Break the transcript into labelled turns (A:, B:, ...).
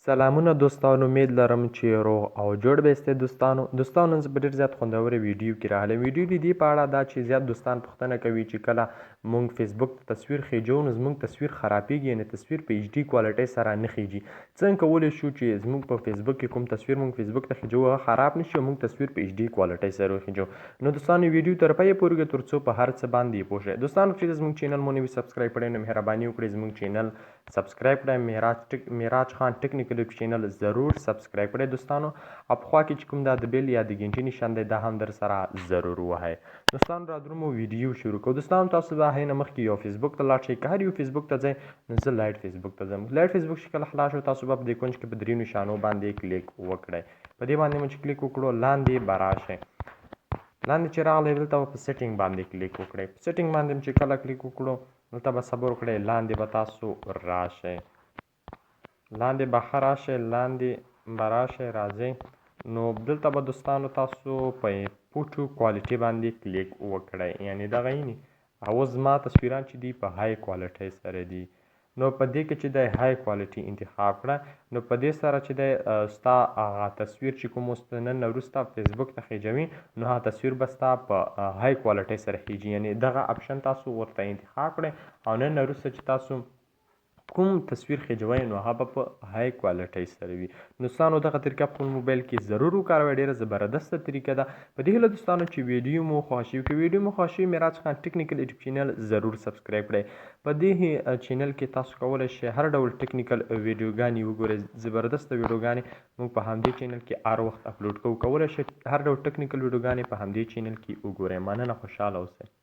A: سلامونه دوستانو، امید لرم چې روغ او جوړ به یاستئ دوستانو نن زه په ډېر زیات خوندوره ویډیو کې راغلی ویډیو د دې په اړه ده چې زیات دوستان پوښتنه کوي چې کله موږ فیسبوک ته تصویر خیجو نو زموږ تصویر خرابیږي، یعنې تصویر په ایچ ډي کوالټۍ سره نه خیجي. څنګه کولی شو چې زموږ په فیسبوک کې کوم تصویر موږ فیسبوک ته خیجو هغه خراب نشي او موږ تصویر په ایچ ډي کوالټۍ سره وخیجو؟ نو دوستانو ویډیو تر پایه پورې تر څو په هر څه باندې پوه شئ. دوستانو چې زموږ چینل مو نوي سبسکرایب کړی نو مهرباني وکړئ زموږ چینل سبسکرایب کړئ. معراج خان ټیکنیکل یوټیوب چینل ضرور سبسکرایب کړئ دوستانو، او پخوا کې چې کوم دا د بیل یا د ګنټې نشان دی دا هم در سره ضرور ووهئ. دوستانو را درومو ویډیو شروع کوو. دوستانو تاسو به هغې نه مخکې یو فیسبوک ته لاړ شئ. که هر یو فیسبوک ته ځئ نو زه لایټ فیسبوک ته ځم. لایټ فیسبوک چې کله خلاص شو تاسو به په دې کونج کې په درې نشانو باندې کلیک وکړئ. په دې باندې مو چې کلیک وکړو لاندې به راشئ. لاندې چې راغلی دلته به په سیټینګ باندې کلیک وکړئ. په سیټینګ باندې چې کله کلیک وکړو دلته به صبر وکړئ، لاندې به تاسو راشئ. لاندې به ښه راشئ، لاندې به راشئ، راځئ. نو دلته به دوستانو تاسو په فوټو کوالټي باندې کلیک وکړئ، یعنې دغه یې اوس زما تصویران چې دي په های کوالټۍ سره دي. نو په دې کې چې دی های کوالټي انتخاب کړه نو په دې سره چې دی ستا هغه تصویر چې کوم اوس نن نه وروسته فیسبوک ته خیجوي نو هغه تصویر به ستا په های کوالټۍ سره خیجي، یعنې دغه اپشن تاسو ورته انتخاب کړئ او نن نه وروسته چې تاسو کوم تصویر خیجوئ نو هغه به په های کوالټۍ سره وي. دوستانو دغه طریقه په خپل موبایل کې ضرور وکاروئ، ډېره زبردسته طریقه ده. په دې هیله دوستانو چې ویډیو مو خوښ شي، که ویډیو مو خوښ شي معراج خان ټیکنیکل یوټیوب چینل ضرور سبسکرایب کړئ. په دې چینل کې تاسو کولی شئ هر ډول ټیکنیکل ویډیوګانې وګورئ. زبردسته ویډیوګانې موږ په همدې چینل کې هر وخت اپلوډ کوو. کولی شئ هر ډول ټیکنیکل ویډیوګانې په همدې چینل کې وګورئ. مننه، خوشحاله اوسئ.